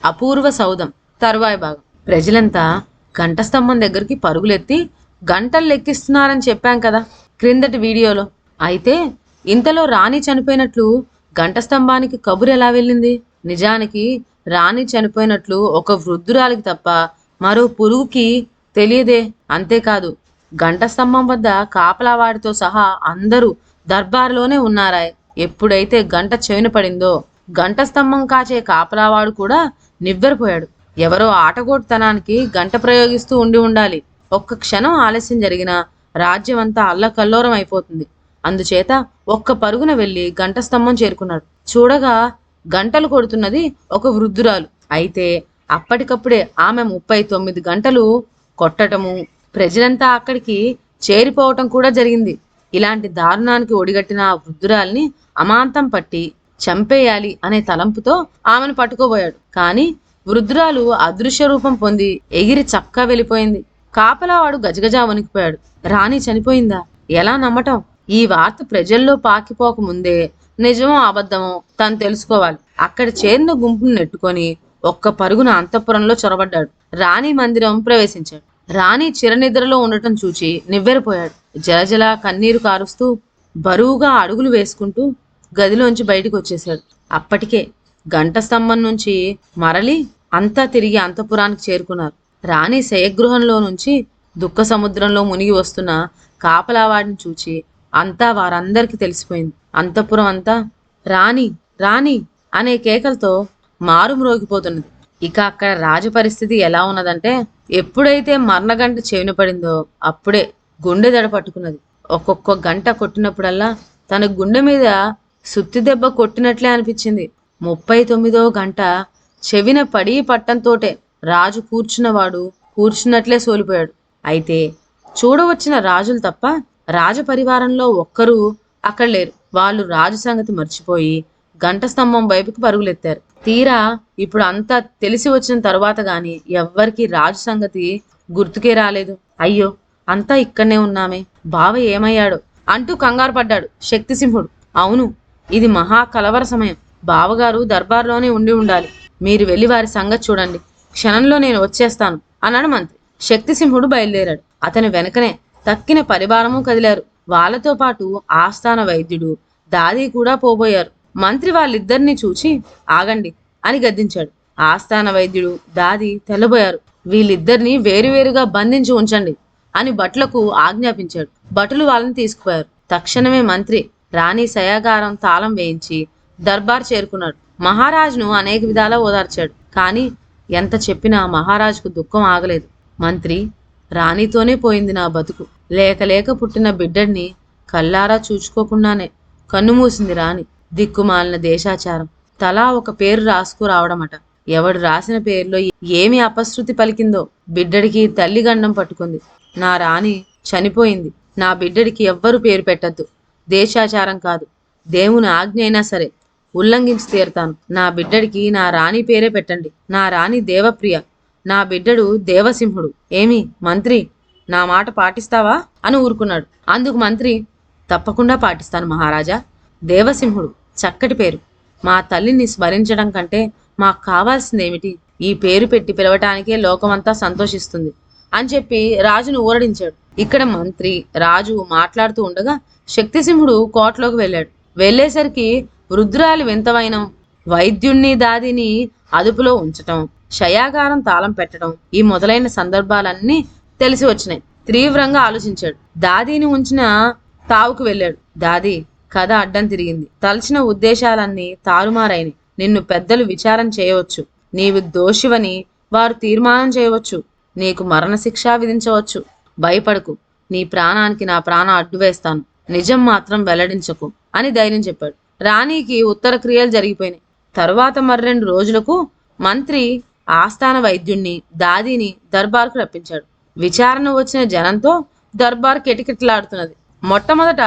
అపూర్వ సౌధం తరువాయి భాగం. ప్రజలంతా గంట స్తంభం దగ్గరికి పరుగులెత్తి గంటలు లెక్కిస్తున్నారని చెప్పాం కదా క్రిందటి వీడియోలో. అయితే ఇంతలో రాణి చనిపోయినట్లు గంట స్తంభానికి కబురు ఎలా వెళ్ళింది? నిజానికి రాణి చనిపోయినట్లు ఒక వృద్ధురాలికి తప్ప మరో పురుగుకి తెలియదే. అంతేకాదు, గంట స్తంభం వద్ద కాపలావాడితో సహా అందరూ దర్బార్లోనే ఉన్నారా. ఎప్పుడైతే గంట చెవిన పడిందో గంట స్తంభం కాచే కాపలావాడు కూడా నివ్వెరపోయాడు. ఎవరో ఆటగోటుతనానికి గంట ప్రయోగిస్తూ ఉండాలి. ఒక్క క్షణం ఆలస్యం జరిగినా రాజ్యం అంతా అల్లకల్లోరం అయిపోతుంది. అందుచేత ఒక్క పరుగున వెళ్ళి గంట స్తంభం చేరుకున్నాడు. చూడగా గంటలు కొడుతున్నది ఒక వృద్ధురాలు. అయితే అప్పటికప్పుడే ఆమె 39 గంటలు కొట్టటము, ప్రజలంతా అక్కడికి చేరిపోవటం కూడా జరిగింది. ఇలాంటి దారుణానికి ఒడిగట్టిన ఆ వృద్ధురాల్ని అమాంతం పట్టి చంపేయాలి అనే తలంపుతో ఆమెను పట్టుకోబోయాడు. కానీ వృద్ధురాలు అదృశ్య రూపం పొంది ఎగిరి చక్కా వెళ్ళిపోయింది. కాపలావాడు గజగజా వణికిపోయాడు. రాణి చనిపోయిందా? ఎలా నమ్మటం? ఈ వార్త ప్రజల్లో పాకిపోక ముందే నిజమో అబద్ధమో తను తెలుసుకోవాలి. అక్కడ చేరిన గుంపును నెట్టుకొని ఒక్క పరుగున అంతఃపురంలో చొరబడ్డాడు. రాణి మందిరం ప్రవేశించాడు. రాణి చిరనిద్రలో ఉండటం చూచి నివ్వెరపోయాడు. జలజల కన్నీరు కారుస్తూ బరువుగా అడుగులు వేసుకుంటూ గదిలోంచి బయటకు వచ్చేశాడు. అప్పటికే గంట స్తంభం నుంచి మరలి అంతా తిరిగి అంతఃపురానికి చేరుకున్నారు. రాణి శయగృహంలో నుంచి దుఃఖ సముద్రంలో మునిగి వస్తున్న కాపలావాడిని చూచి అంతా వారందరికీ తెలిసిపోయింది. అంతఃపురం అంతా రాణి రాణి అనే కేకలతో మారుమ్రోగిపోతున్నది. ఇక అక్కడ రాజ పరిస్థితి ఎలా ఉన్నదంటే, ఎప్పుడైతే మరణగంట చెవిన పడిందో అప్పుడే గుండె దడ పట్టుకున్నది. ఒక్కొక్క గంట కొట్టినప్పుడల్లా తన గుండె మీద సుత్తి దెబ్బ కొట్టినట్లే అనిపించింది. 39వ గంట చెవిన పడి పట్టంతోటే రాజు కూర్చున్నట్లే సోలిపోయాడు. అయితే చూడవచ్చిన రాజులు తప్ప రాజపరివారంలో ఒక్కరూ అక్కడ లేరు. వాళ్ళు రాజు సంగతి మర్చిపోయి గంట స్తంభం వైపుకి పరుగులెత్తారు. తీరా ఇప్పుడు అంతా తెలిసి వచ్చిన తరువాత గాని ఎవ్వరికి రాజు సంగతి గుర్తుకే రాలేదు. అయ్యో, అంతా ఇక్కడనే ఉన్నామే, బావ ఏమయ్యాడో అంటూ కంగారు పడ్డాడు శక్తిసింహుడు. అవును, ఇది మహా కలవర సమయం. బావగారు దర్బార్లోనే ఉండాలి. మీరు వెళ్ళి వారి సంగతి చూడండి. క్షణంలో నేను వచ్చేస్తాను అన్నాడు మంత్రి. శక్తిసింహుడు బయలుదేరాడు. అతని వెనకనే తక్కిన పరివారము కదిలారు. వాళ్ళతో పాటు ఆస్థాన వైద్యుడు, దాది కూడా పోబోయారు. మంత్రి వాళ్ళిద్దరినీ చూచి ఆగండి అని గద్దించాడు. ఆస్థాన వైద్యుడు, దాది తెల్లబోయారు. వీళ్ళిద్దరినీ వేరువేరుగా బంధించి ఉంచండి అని భటులకు ఆజ్ఞాపించాడు. భటులు వాళ్ళని తీసుకుపోయారు. తక్షణమే మంత్రి రాణి శయాగారం తాళం వేయించి దర్బార్ చేరుకున్నాడు. మహారాజును అనేక విధాలా ఓదార్చాడు. కానీ ఎంత చెప్పినా మహారాజుకు దుఃఖం ఆగలేదు. మంత్రి, రాణితోనే పోయింది నా బతుకు. లేక లేక పుట్టిన బిడ్డడిని కల్లారా చూచుకోకుండానే కన్నుమూసింది రాణి. దిక్కుమాలిన దేశాచారం. తలా ఒక పేరు రాసుకురావడమట. ఎవడు రాసిన పేరులో ఏమి అపశృతి పలికిందో బిడ్డడికి తల్లి గండం పట్టుకుంది. నా రాణి చనిపోయింది. నా బిడ్డడికి ఎవ్వరు పేరు పెట్టద్దు. దేశాచారం కాదు, దేవుని ఆజ్ఞ అయినా సరే ఉల్లంఘించి తీరుతాను. నా బిడ్డడికి నా రాణి పేరే పెట్టండి. నా రాణి దేవప్రియ, నా బిడ్డడు దేవసింహుడు. ఏమి మంత్రి, నా మాట పాటిస్తావా అని ఊరుకున్నాడు. అందుకు మంత్రి, తప్పకుండా పాటిస్తాను మహారాజా. దేవసింహుడు చక్కటి పేరు. మా తల్లిని స్మరించడం కంటే మాకు కావాల్సిందేమిటి? ఈ పేరు పెట్టి పిలవటానికే లోకమంతా సంతోషిస్తుంది అని చెప్పి రాజును ఊరడించాడు. ఇక్కడ మంత్రి రాజు మాట్లాడుతూ ఉండగా శక్తిసింహుడు కోటలోకి వెళ్ళాడు. వెళ్ళేసరికి వృద్ధురాలి వింతవైనం, వైద్యుణ్ణి దాదిని అదుపులో ఉంచటం, శయాగారం తాళం పెట్టడం, ఈ మొదలైన సందర్భాలన్నీ తెలిసి వచ్చినాయి. తీవ్రంగా ఆలోచించాడు. దాదీని ఉంచిన తావుకు వెళ్ళాడు. దాది, కథ అడ్డం తిరిగింది. తలచిన ఉద్దేశాలన్నీ తారుమారైనవి. నిన్ను పెద్దలు విచారం చేయవచ్చు. నీవు దోషివని వారు తీర్మానం చేయవచ్చు. నీకు మరణశిక్ష విధించవచ్చు. భయపడకు. నీ ప్రాణానికి నా ప్రాణం అడ్డు వేస్తాను. నిజం మాత్రం వెల్లడించకు అని ధైర్యం చెప్పాడు. రాణికి ఉత్తర క్రియలు జరిగిపోయినాయి. తరువాత 2 రోజులకు మంత్రి ఆస్థాన వైద్యుణ్ణి, దాదిని దర్బార్కు రప్పించాడు. విచారణ వచ్చిన జనంతో దర్బార్ కిటకిటలాడుతున్నది. మొట్టమొదట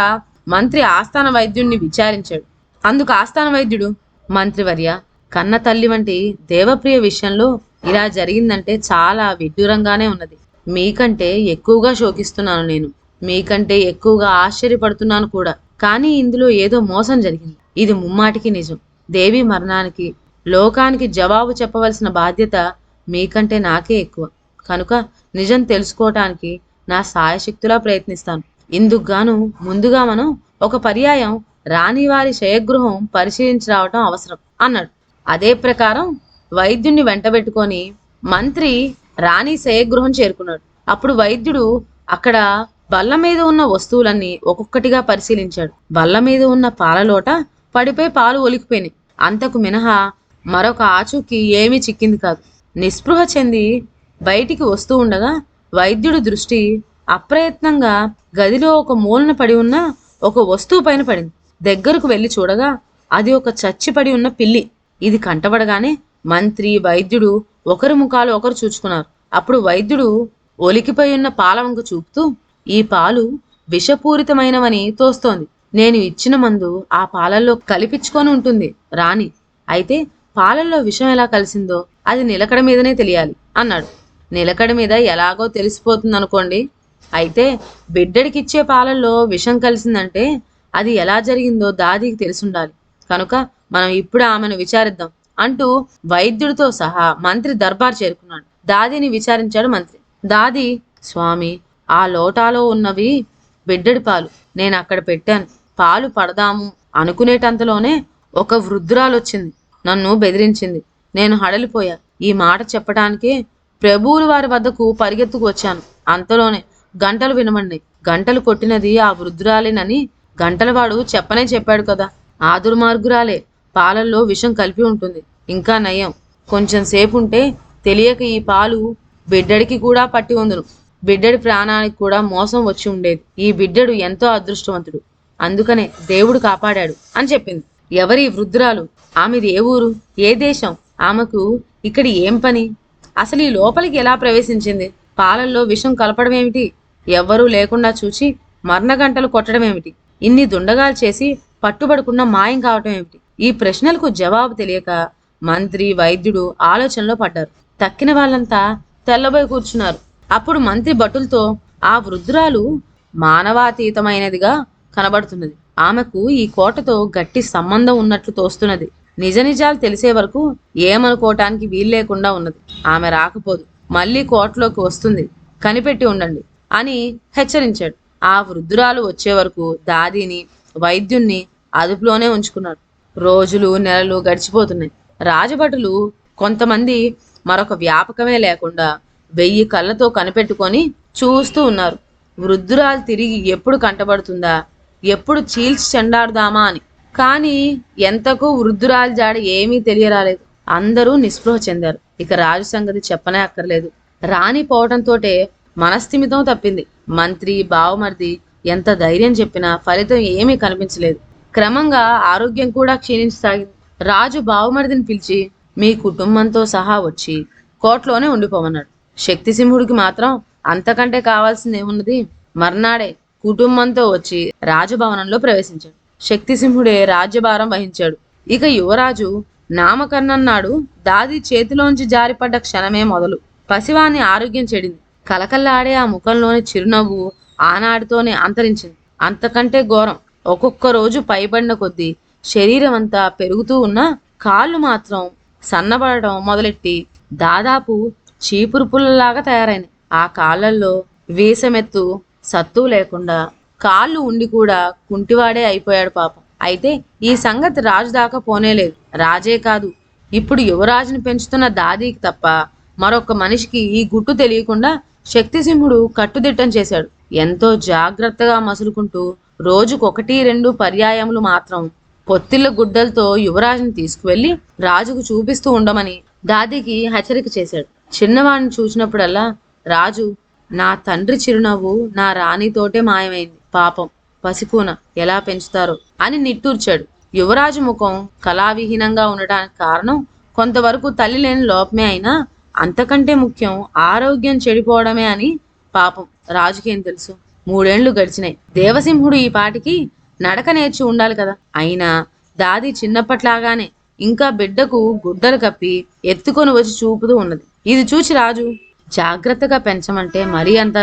మంత్రి ఆస్థాన వైద్యుణ్ణి విచారించాడు. అందుకు ఆస్థాన వైద్యుడు, మంత్రివర్య, కన్న తల్లి వంటి దేవప్రియ విషయంలో ఇలా జరిగిందంటే చాలా విడ్డూరంగానే ఉన్నది. మీకంటే ఎక్కువగా శోకిస్తున్నాను నేను. మీకంటే ఎక్కువగా ఆశ్చర్యపడుతున్నాను కూడా. కానీ ఇందులో ఏదో మోసం జరిగింది. ఇది ముమ్మాటికి నిజం. దేవి మరణానికి లోకానికి జవాబు చెప్పవలసిన బాధ్యత మీకంటే నాకే ఎక్కువ. కనుక నిజం తెలుసుకోవటానికి నా సాయశక్తులా ప్రయత్నిస్తాను. ఇందుకు గాను ముందుగా మనం ఒక పర్యాయం రాణివారి శయగృహం పరిశీలించి రావటం అవసరం అన్నాడు. అదే ప్రకారం వైద్యుణ్ణి వెంటబెట్టుకొని మంత్రి రాణి శయగృహం చేరుకున్నాడు. అప్పుడు వైద్యుడు అక్కడ బల్ల మీద ఉన్న వస్తువులన్నీ ఒక్కొక్కటిగా పరిశీలించాడు. బల్ల మీద ఉన్న పాలలోట పడిపోయి పాలు ఒలికిపోయినాయి. అంతకు మినహా మరొక ఆచూకీ ఏమీ చిక్కింది కాదు. నిస్పృహ చెంది బయటికి వస్తూ ఉండగా వైద్యుడి దృష్టి అప్రయత్నంగా గదిలో ఒక మూలన పడి ఉన్న ఒక వస్తువు పైన పడింది. దగ్గరకు వెళ్లి చూడగా అది ఒక చచ్చిపడి ఉన్న పిల్లి. ఇది కంటబడగానే మంత్రి వైద్యుడు ఒకరి ముఖాలు ఒకరు చూచుకున్నారు. అప్పుడు వైద్యుడు ఒలికిపోయి ఉన్న పాల వంక చూపుతూ, ఈ పాలు విషపూరితమైనవని తోస్తోంది. నేను ఇచ్చిన మందు ఆ పాలల్లో కలిపించుకొని ఉంటుంది రాణి. అయితే పాలల్లో విషం ఎలా కలిసిందో అది నిలకడ మీదనే తెలియాలి అన్నాడు. నిలకడ మీద ఎలాగో తెలిసిపోతుంది అనుకోండి. అయితే బిడ్డడికిచ్చే పాలల్లో విషం కలిసిందంటే అది ఎలా జరిగిందో దాదికి తెలిసుండాలి. కనుక మనం ఇప్పుడు ఆమెను విచారిద్దాం అంటూ వైద్యుడితో సహా మంత్రి దర్బార్ చేరుకున్నాడు. దాదిని విచారించాడు మంత్రి. దాది, స్వామి, ఆ లోటాలో ఉన్నవి బిడ్డడి పాలు. నేను అక్కడ పెట్టాను. పాలు పడదాము అనుకునేటంతలోనే ఒక వృద్ధురాలు వచ్చింది. నన్ను బెదిరించింది. నేను హడలిపోయా. ఈ మాట చెప్పటానికే ప్రభువుల వారి వద్దకు పరిగెత్తుకు వచ్చాను. అంతలోనే గంటలు వినమండి. గంటలు కొట్టినది ఆ వృద్ధురాలేనని గంటలవాడు చెప్పనే చెప్పాడు కదా. ఆ దుర్మార్గురాలే పాలల్లో విషం కలిపి ఉంటుంది. ఇంకా నయం, కొంచెం సేపు ఉంటే తెలియక ఈ పాలు బిడ్డడికి కూడా పట్టి ఉందును. బిడ్డడి ప్రాణానికి కూడా మోసం వచ్చి ఉండేది. ఈ బిడ్డడు ఎంతో అదృష్టవంతుడు. అందుకనే దేవుడు కాపాడాడు అని చెప్పింది. ఎవరి వృద్ధురాలు? ఆమెది ఏ ఊరు, ఏ దేశం? ఆమెకు ఇక్కడి ఏం పని? అసలు ఈ లోపలికి ఎలా ప్రవేశించింది? పాలల్లో విషం కలపడం ఏమిటి? ఎవ్వరూ లేకుండా చూచి మరణగంటలు కొట్టడం ఏమిటి? ఇన్ని దుండగాలు చేసి పట్టుబడకుండా మాయం కావటం ఏమిటి? ఈ ప్రశ్నలకు జవాబు తెలియక మంత్రి వైద్యుడు ఆలోచనలో పడ్డారు. తక్కిన వాళ్ళంతా తెల్లబోయి కూర్చున్నారు. అప్పుడు మంత్రి భటులతో, ఆ వృద్ధురాలు మానవాతీతమైనదిగా కనబడుతున్నది. ఆమెకు ఈ కోటతో గట్టి సంబంధం ఉన్నట్లు తోస్తున్నది. నిజ నిజాలు తెలిసే వరకు ఏమనుకోవటానికి వీల్లేకుండా ఉన్నది. ఆమె రాకపోదు, మళ్ళీ కోటలోకి వస్తుంది, కనిపెట్టి ఉండండి అని హెచ్చరించాడు. ఆ వృద్ధురాలు వచ్చే వరకు దాదిని వైద్యుణ్ణి అదుపులోనే ఉంచుకున్నాడు. రోజులు నెలలు గడిచిపోతున్నాయి. రాజభటులు కొంతమంది మరొక వ్యాపకమే లేకుండా 1000 కళ్ళతో కనిపెట్టుకొని చూస్తూ ఉన్నారు. వృద్ధురాలు తిరిగి ఎప్పుడు కంటబడుతుందా, ఎప్పుడు చీల్చి చెండాడుదామా అని. కానీ ఎంతకు వృద్ధురాలు జాడ ఏమీ తెలియరాలేదు. అందరూ నిస్పృహ చెందారు. ఇక రాజు సంగతి చెప్పనే అక్కర్లేదు. రాణి పోవటంతోటే మనస్థిమితం తప్పింది. మంత్రి బావమరిది ఎంత ధైర్యం చెప్పినా ఫలితం ఏమీ కనిపించలేదు. క్రమంగా ఆరోగ్యం కూడా క్షీణించసాగింది. రాజు బావమరిదిని పిలిచి, మీ కుటుంబంతో సహా వచ్చి కోటలోనే ఉండిపోమన్నాడు. శక్తిసింహుడికి మాత్రం అంతకంటే కావాల్సింది ఏమున్నది? మర్నాడే కుటుంబంతో వచ్చి రాజభవనంలో ప్రవేశించాడు. శక్తిసింహుడే రాజ్యభారం వహించాడు. ఇక యువరాజు నామకరణం దాది చేతిలోంచి జారిపడ్డ క్షణమే మొదలు పసివాని ఆరోగ్యం చెడింది. కలకల్లాడే ఆ ముఖంలోని చిరునవ్వు ఆనాటితోనే అంతరించింది. అంతకంటే ఘోరం, ఒక్కొక్క రోజు పైబడిన కొద్దీ శరీరం అంతా పెరుగుతూ ఉన్న కాళ్ళు మాత్రం సన్నబడటం మొదలెట్టి దాదాపు చీపురు పుల్లలాగా తయారైనాయి. ఆ కాళ్ళల్లో వీసమెత్తు సత్తు లేకుండా కాళ్ళు ఉండి కూడా కుంటివాడే అయిపోయాడు పాపం. అయితే ఈ సంగతి రాజు దాకా పోనేలేదు. రాజే కాదు, ఇప్పుడు యువరాజుని పెంచుతున్న దాదీకి తప్ప మరొక మనిషికి ఈ గుట్టు తెలియకుండా శక్తిసింహుడు కట్టుదిట్టం చేశాడు. ఎంతో జాగ్రత్తగా మసులుకుంటూ రోజుకొకటి 2 పర్యాయములు మాత్రం పొత్తిళ్ళ గుడ్డలతో యువరాజుని తీసుకువెళ్లి రాజుకు చూపిస్తూ ఉండమని దాదీకి హెచ్చరిక చేశాడు. చిన్నవాడిని చూసినప్పుడల్లా రాజు, నా తండ్రి చిరునవ్వు నా రాణితోటే మాయమైంది, పాపం పసికూన ఎలా పెంచుతారో అని నిట్టూర్చాడు. యువరాజు ముఖం కళావిహీనంగా ఉండటానికి కారణం కొంతవరకు తల్లి లేని లోపమే అయినా అంతకంటే ముఖ్యం ఆరోగ్యం చెడిపోవడమే అని పాపం రాజుకేం తెలుసు. 3 ఏళ్లు గడిచినాయి. దేవసింహుడు ఈ పాటికి నడక నేర్చి ఉండాలి కదా. అయినా దాది చిన్నప్పట్లాగానే ఇంకా బిడ్డకు గుడ్డలు కప్పి ఎత్తుకొని వచ్చి చూపుతూ ఉన్నది. ఇది చూసి రాజు, జాగ్రత్తగా పెంచమంటే మరీ అంత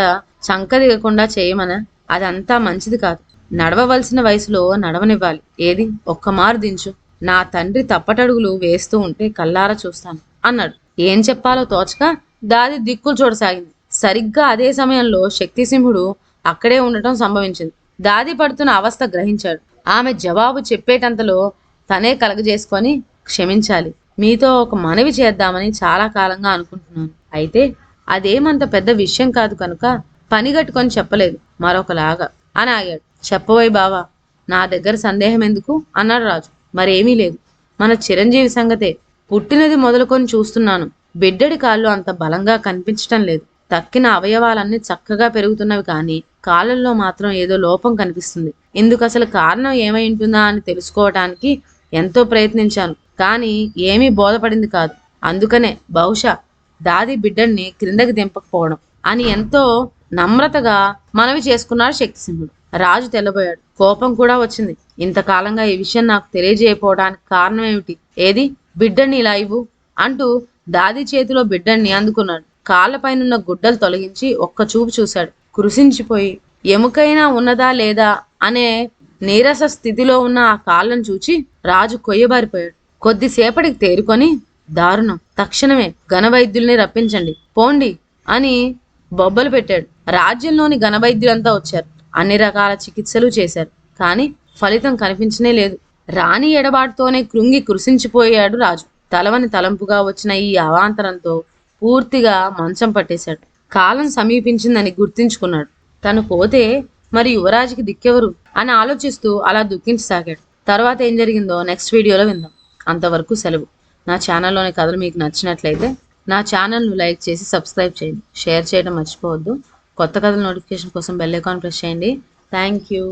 చంకదిగకుండా చేయమన, అదంతా మంచిది కాదు. నడవవలసిన వయసులో నడవనివ్వాలి. ఏది ఒక్క మారు దించు. నా తండ్రి తప్పటడుగులు వేస్తూ ఉంటే కల్లారా చూస్తాను అన్నాడు. ఏం చెప్పాలో తోచక దాది దిక్కులు చూడసాగింది. సరిగ్గా అదే సమయంలో శక్తిసింహుడు అక్కడే ఉండటం సంభవించింది. దాది పడుతున్న అవస్థ గ్రహించాడు. ఆమె జవాబు చెప్పేటంతలో తనే కలగజేసుకొని, క్షమించాలి, మీతో ఒక మనవి చేద్దామని చాలా కాలంగా అనుకుంటున్నాను. అయితే అదేమంత పెద్ద విషయం కాదు కనుక పనిగట్టుకొని చెప్పలేదు మరొకలాగా అని ఆగాడు. చెప్పబోయ్ బావా, నా దగ్గర సందేహం ఎందుకు అన్నాడు రాజు. మరేమీ లేదు, మన చిరంజీవి సంగతే. పుట్టినది మొదలుకొని చూస్తున్నాను. బిడ్డడి కాళ్ళు అంత బలంగా కనిపించటం లేదు. తక్కిన అవయవాలన్నీ చక్కగా పెరుగుతున్నవి కానీ కాళ్ళల్లో మాత్రం ఏదో లోపం కనిపిస్తుంది. ఇందుకు అసలు కారణం ఏమై ఉంటుందా అని తెలుసుకోవటానికి ఎంతో ప్రయత్నించాను, కానీ ఏమీ బోధపడింది కాదు. అందుకనే బహుశా దాది బిడ్డల్ని క్రిందకి దింపకపోవడం అని ఎంతో నమ్రతగా మనవి చేసుకున్నాడు శక్తిసింహుడు. రాజు తెల్లబోయాడు. కోపం కూడా వచ్చింది. ఇంతకాలంగా ఈ విషయం నాకు తెలియజేయకపోవడానికి కారణం ఏమిటి? ఏది బిడ్డని ఇలా ఇవ్వు అంటూ దాది చేతిలో బిడ్డని అందుకున్నాడు. కాళ్ళపైనున్న గుడ్డలు తొలగించి ఒక్క చూపు చూశాడు. కృషించిపోయి ఎముకైనా ఉన్నదా లేదా అనే నీరస స్థితిలో ఉన్న ఆ కాళ్ళను చూచి రాజు కొయ్యబారిపోయాడు. కొద్దిసేపటికి తేరుకొని, దారుణం, తక్షణమే ఘనవైద్యుల్ని రప్పించండి, పోండి అని బొబ్బలు పెట్టాడు. రాజ్యంలోని ఘనవైద్యులంతా వచ్చారు. అన్ని రకాల చికిత్సలు చేశారు. కానీ ఫలితం కనిపించనే లేదు. రాణి ఎడబాటుతోనే కృంగి కృషించిపోయాడు రాజు. తలవని తలంపుగా వచ్చిన ఈ అవాంతరంతో పూర్తిగా మంచం పట్టేశాడు. కాలం సమీపించిందని గుర్తించుకున్నాడు. తను పోతే మరి యువరాజుకి దిక్కెవరు అని ఆలోచిస్తూ అలా దుఃఖించసాగాడు. తర్వాత ఏం జరిగిందో నెక్స్ట్ వీడియోలో విందాం. అంతవరకు సెలవు. నా ఛానల్లోని కథలు మీకు నచ్చినట్లయితే నా ఛానల్ను లైక్ చేసి సబ్స్క్రైబ్ చేయండి. షేర్ చేయడం మర్చిపోవద్దు. కొత్త కథల నోటిఫికేషన్ కోసం బెల్ ఐకాన్ ప్రెస్ చేయండి. Thank you.